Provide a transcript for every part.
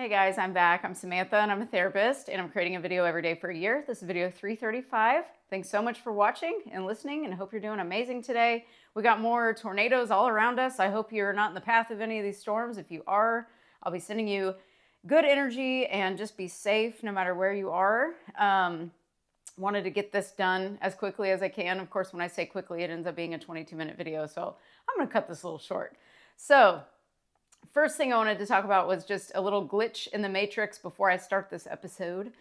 Hey guys, I'm back. I'm Samantha and I'm a therapist and I'm creating a video every day for a year. This is video 335. Thanks so much for watching and listening and I hope you're doing amazing today. We got more tornadoes all around us. I hope you're not in the path of any of these storms. If you are, I'll be sending you good energy and just be safe no matter where you are. Wanted to get this done as quickly as I can. Of course, when I say quickly, it ends up being a 22-minute video. So I'm going to cut this a little short. So first thing I wanted to talk about was just a little glitch in the matrix before I start this episode.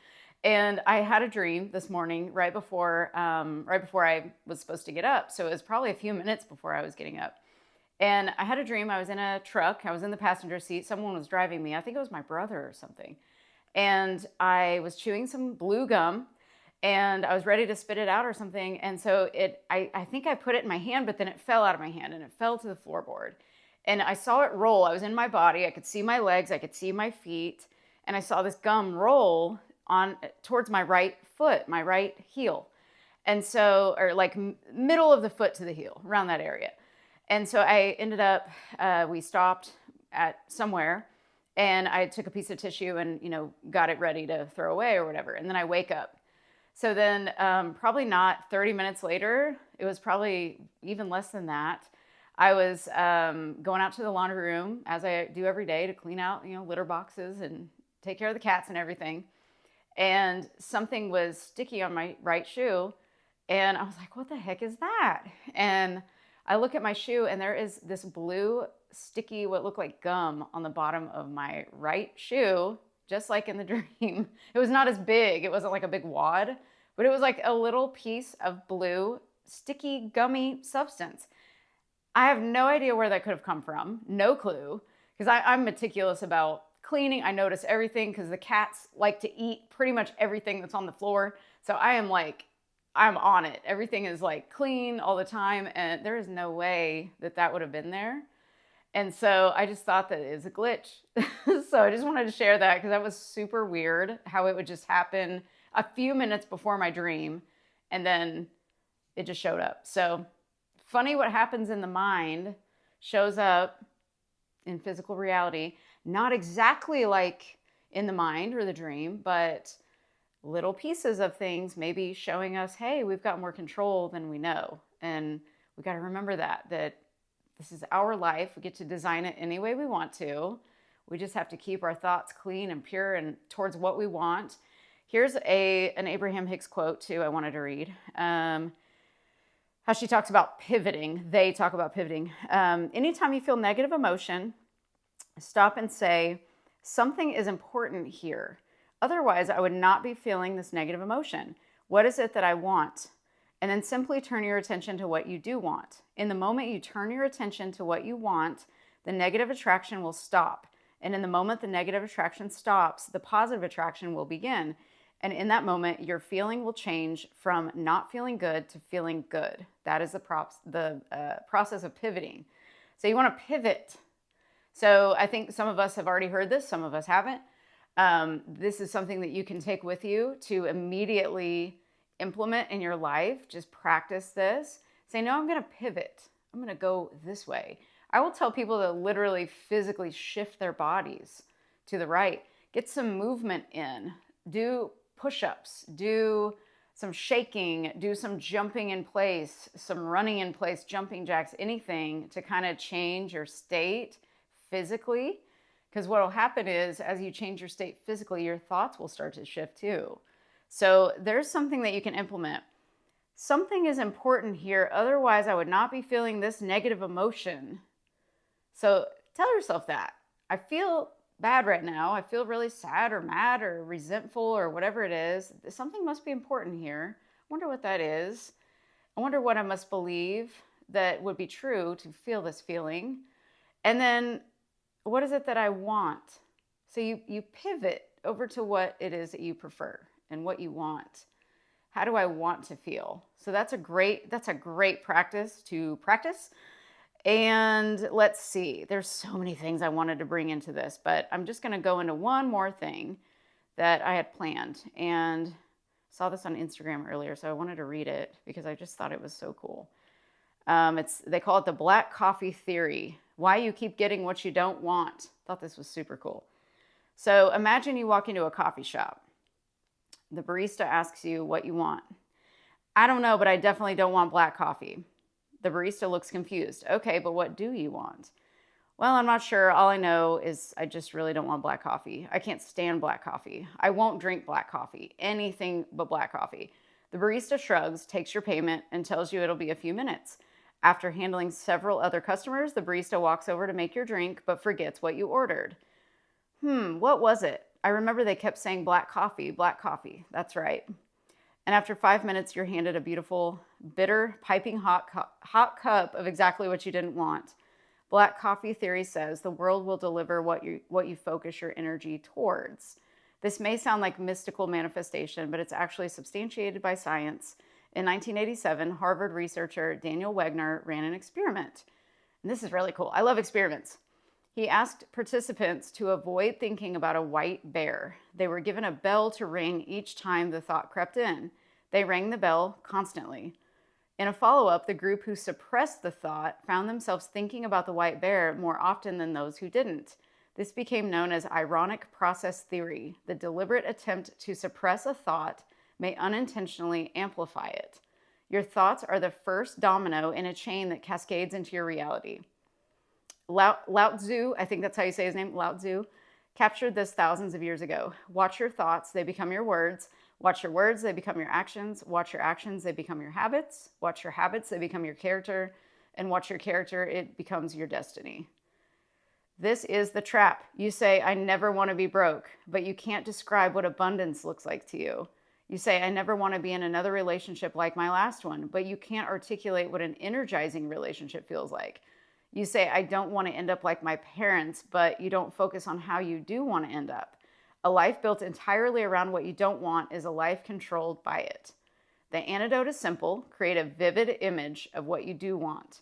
And I had a dream this morning right before I was supposed to get up. So it was probably a few minutes before I was getting up. And I had a dream. I was in a truck. I was in the passenger seat. Someone was driving me. I think it was my brother or something. And I was chewing some blue gum and I was ready to spit it out or something. And so I think I put it in my hand, but then it fell out of my hand and it fell to the floorboard. And I saw it roll. I was in my body. I could see my legs. I could see my feet. And I saw this gum roll on towards my right foot, my right heel. And so, or like middle of the foot to the heel, around that area. And so I ended up, we stopped at somewhere and I took a piece of tissue and, got it ready to throw away or whatever. And then I wake up. So then probably not 30 minutes later, it was probably even less than that. I was going out to the laundry room, as I do every day, to clean out, litter boxes and take care of the cats and everything. And something was sticky on my right shoe. And I was like, what the heck is that? And I look at my shoe and there is this blue, sticky, what looked like gum on the bottom of my right shoe, just like in the dream. It was not as big. It wasn't like a big wad, but it was like a little piece of blue, sticky, gummy substance. I have no idea where that could have come from. No clue. Because I'm meticulous about cleaning. I notice everything because the cats like to eat pretty much everything that's on the floor. So I'm on it. Everything is like clean all the time. And there is no way that would have been there. And so I just thought that it is a glitch. So I just wanted to share that because that was super weird how it would just happen a few minutes before my dream. And then it just showed up. So funny what happens in the mind shows up in physical reality, not exactly like in the mind or the dream, but little pieces of things maybe showing us, hey, we've got more control than we know. And we got to remember that this is our life. We get to design it any way we want to. We just have to keep our thoughts clean and pure and towards what we want. Here's an Abraham Hicks quote too I wanted to read. How she talks about pivoting. They talk about pivoting. Anytime you feel negative emotion, stop and say, something is important here. Otherwise, I would not be feeling this negative emotion. What is it that I want? And then simply turn your attention to what you do want. In the moment you turn your attention to what you want, the negative attraction will stop. And in the moment the negative attraction stops, the positive attraction will begin. And in that moment, your feeling will change from not feeling good to feeling good. That is the process of pivoting. So you want to pivot. So I think some of us have already heard this. Some of us haven't. This is something that you can take with you to immediately implement in your life. Just practice this. Say, no, I'm going to pivot. I'm going to go this way. I will tell people to literally physically shift their bodies to the right. Get some movement in. Do push-ups, do some shaking, do some jumping in place, some running in place, jumping jacks, anything to kind of change your state physically. Because what will happen is as you change your state physically, your thoughts will start to shift too. So there's something that you can implement. Something is important here. Otherwise, I would not be feeling this negative emotion. So tell yourself that. I feel bad right now. I feel really sad or mad or resentful or whatever it is. Something must be important here. I wonder what that is. I wonder what I must believe that would be true to feel this feeling. And then what is it that I want? So you pivot over to what it is that you prefer and what you want. How do I want to feel? So that's a great practice to practice. And let's see, there's so many things I wanted to bring into this, but I'm just going to go into one more thing that I had planned and saw this on Instagram earlier. So I wanted to read it because I just thought it was so cool. They call it the black coffee theory. Why you keep getting what you don't want. Thought this was super cool. So imagine you walk into a coffee shop. The barista asks you what you want. I don't know, but I definitely don't want black coffee. The barista looks confused. Okay, but what do you want? Well, I'm not sure. All I know is I just really don't want black coffee. I can't stand black coffee. I won't drink black coffee. Anything but black coffee. The barista shrugs, takes your payment, and tells you it'll be a few minutes. After handling several other customers, the barista walks over to make your drink, but forgets what you ordered. What was it? I remember they kept saying black coffee, black coffee. That's right. And after 5 minutes, you're handed a beautiful, bitter, piping hot cup of exactly what you didn't want. Black coffee theory says the world will deliver what you focus your energy towards. This may sound like mystical manifestation, but it's actually substantiated by science. In 1987, Harvard researcher Daniel Wegner ran an experiment. And this is really cool. I love experiments. He asked participants to avoid thinking about a white bear. They were given a bell to ring each time the thought crept in. They rang the bell constantly. In a follow-up, the group who suppressed the thought found themselves thinking about the white bear more often than those who didn't. This became known as ironic process theory. The deliberate attempt to suppress a thought may unintentionally amplify it. Your thoughts are the first domino in a chain that cascades into your reality. Lao Tzu, I think that's how you say his name, Lao Tzu, captured this thousands of years ago. Watch your thoughts, they become your words. Watch your words, they become your actions. Watch your actions, they become your habits. Watch your habits, they become your character. And watch your character, it becomes your destiny. This is the trap. You say, I never want to be broke, but you can't describe what abundance looks like to you. You say, I never want to be in another relationship like my last one, but you can't articulate what an energizing relationship feels like. You say, I don't want to end up like my parents, but you don't focus on how you do want to end up. A life built entirely around what you don't want is a life controlled by it. The antidote is simple. Create a vivid image of what you do want.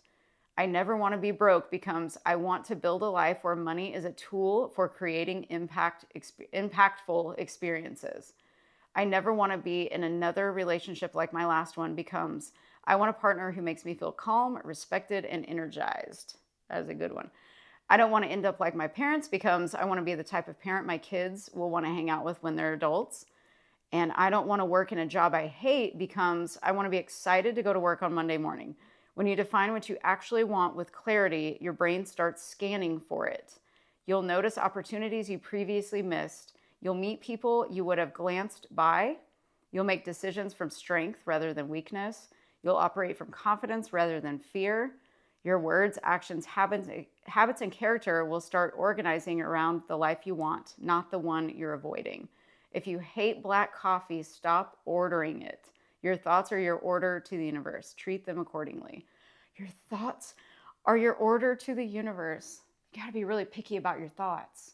I never want to be broke becomes I want to build a life where money is a tool for creating impactful experiences. I never want to be in another relationship like my last one becomes I want a partner who makes me feel calm, respected, and energized. That is a good one. I don't want to end up like my parents becomes I want to be the type of parent my kids will want to hang out with when they're adults. And I don't want to work in a job I hate becomes I want to be excited to go to work on Monday morning. When you define what you actually want with clarity, your brain starts scanning for it. You'll notice opportunities you previously missed. You'll meet people you would have glanced by. You'll make decisions from strength rather than weakness. You'll operate from confidence rather than fear. Your words, actions, habits, and character will start organizing around the life you want, not the one you're avoiding. If you hate black coffee, stop ordering it. Your thoughts are your order to the universe. Treat them accordingly. Your thoughts are your order to the universe. You gotta be really picky about your thoughts.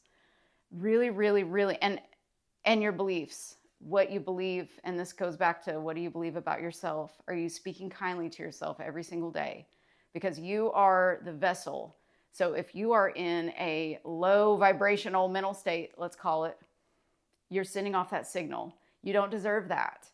Really, really, really. And your beliefs, what you believe. And this goes back to what do you believe about yourself? Are you speaking kindly to yourself every single day? Because you are the vessel. So if you are in a low vibrational mental state, let's call it, you're sending off that signal. You don't deserve that.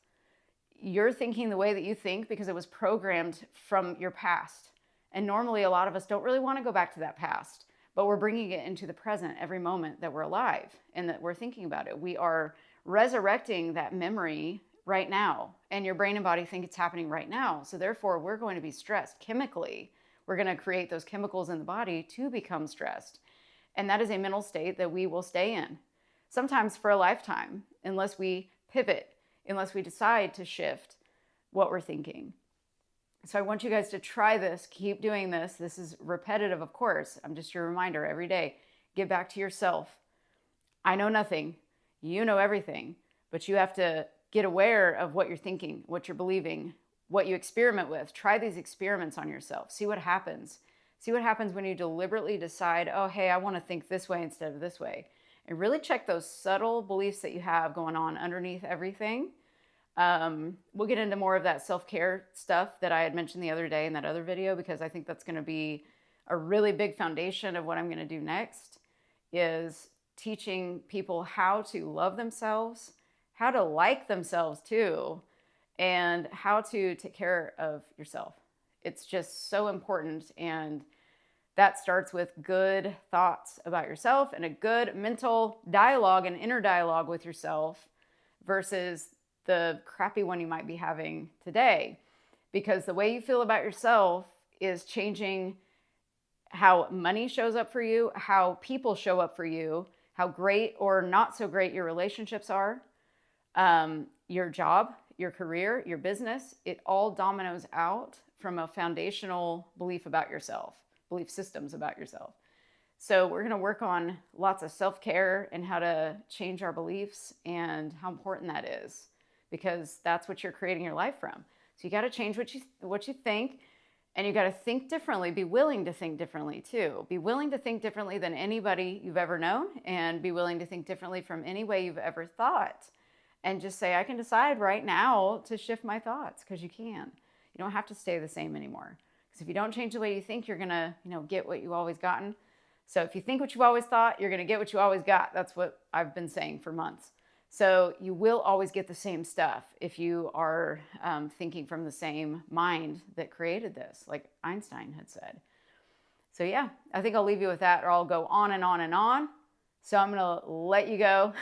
You're thinking the way that you think because it was programmed from your past. And normally a lot of us don't really want to go back to that past, but we're bringing it into the present every moment that we're alive and that we're thinking about it. We are resurrecting that memory right now, and your brain and body think it's happening right now. So therefore, we're going to be stressed chemically. We're going to create those chemicals in the body to become stressed. And that is a mental state that we will stay in, sometimes for a lifetime, unless we pivot, unless we decide to shift what we're thinking. So I want you guys to try this, keep doing this. This is repetitive, of course. I'm just your reminder every day. Get back to yourself. I know nothing. You know everything, but you have to get aware of what you're thinking, what you're believing, what you experiment with. Try these experiments on yourself. See what happens. See what happens when you deliberately decide, oh, hey, I want to think this way instead of this way. And really check those subtle beliefs that you have going on underneath everything. We'll get into more of that self-care stuff that I had mentioned the other day in that other video, because I think that's going to be a really big foundation of what I'm going to do next, is teaching people how to love themselves, how to like themselves too, and how to take care of yourself. It's just so important. And That starts with good thoughts about yourself and a good mental dialogue and inner dialogue with yourself versus the crappy one you might be having today. Because the way you feel about yourself is changing how money shows up for you, how people show up for you, how great or not so great your relationships are, your job, your career, your business. It all dominoes out from a foundational belief about yourself, belief systems about yourself. So we're going to work on lots of self-care and how to change our beliefs and how important that is, because that's what you're creating your life from. So you got to change what you think, and you got to think differently. Be willing to think differently too. Be willing to think differently than anybody you've ever known, and be willing to think differently from any way you've ever thought. And just say, I can decide right now to shift my thoughts, because you can. You don't have to stay the same anymore. Because if you don't change the way you think, you're going to, get what you've always gotten. So if you think what you've always thought, you're going to get what you always got. That's what I've been saying for months. So you will always get the same stuff if you are thinking from the same mind that created this, like Einstein had said. So yeah, I think I'll leave you with that, or I'll go on and on and on. So I'm going to let you go.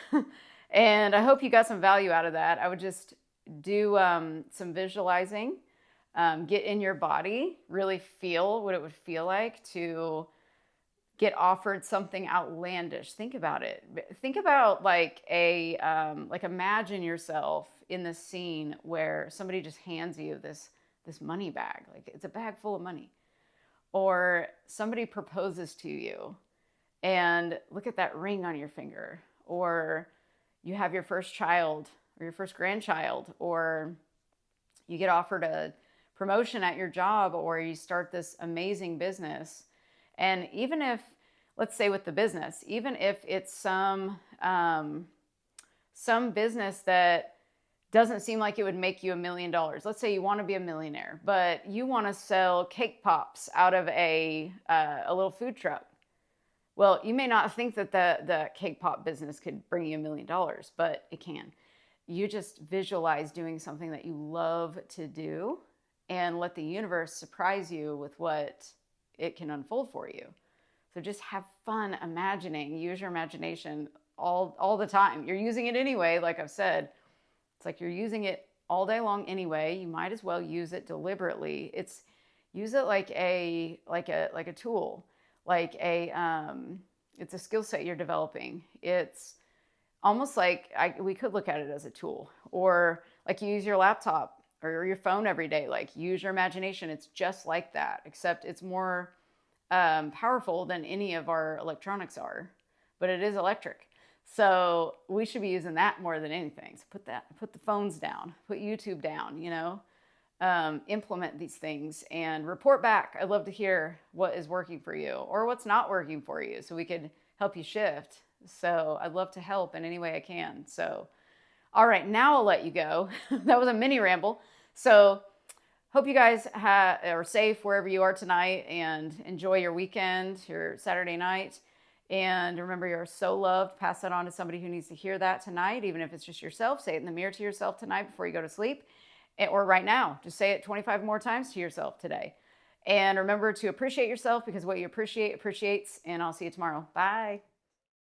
And I hope you got some value out of that. I would just do some visualizing, get in your body, really feel what it would feel like to get offered something outlandish. Think about it. Think about like imagine yourself in this scene where somebody just hands you this money bag. Like it's a bag full of money. Or somebody proposes to you and look at that ring on your finger. Or you have your first child or your first grandchild, or you get offered a promotion at your job, or you start this amazing business. And even if, let's say with the business, even if it's some business that doesn't seem like it would make you $1 million. Let's say you want to be a millionaire, but you want to sell cake pops out of a little food truck. Well, you may not think that the cake pop business could bring you $1 million, but it can. You just visualize doing something that you love to do and let the universe surprise you with what it can unfold for you. So just have fun imagining. Use your imagination all the time. You're using it anyway, like I've said. It's like you're using it all day long anyway. You might as well use it deliberately. Use it like a tool, it's a skill set you're developing. It's almost like we could look at it as a tool, or like you use your laptop or your phone every day. Like use your imagination. It's just like that, except it's more powerful than any of our electronics are, but it is electric. So we should be using that more than anything. So put the phones down, put YouTube down, implement these things and report back. I'd love to hear what is working for you or what's not working for you, so we could help you shift. So I'd love to help in any way I can. So, all right, now I'll let you go. That was a mini ramble. So hope you guys are safe wherever you are tonight, and enjoy your weekend, your Saturday night. And remember, you're so loved. Pass that on to somebody who needs to hear that tonight, even if it's just yourself. Say it in the mirror to yourself tonight before you go to sleep, or right now. Just say it 25 more times to yourself today. And remember to appreciate yourself, because what you appreciate appreciates. And I'll see you tomorrow. Bye.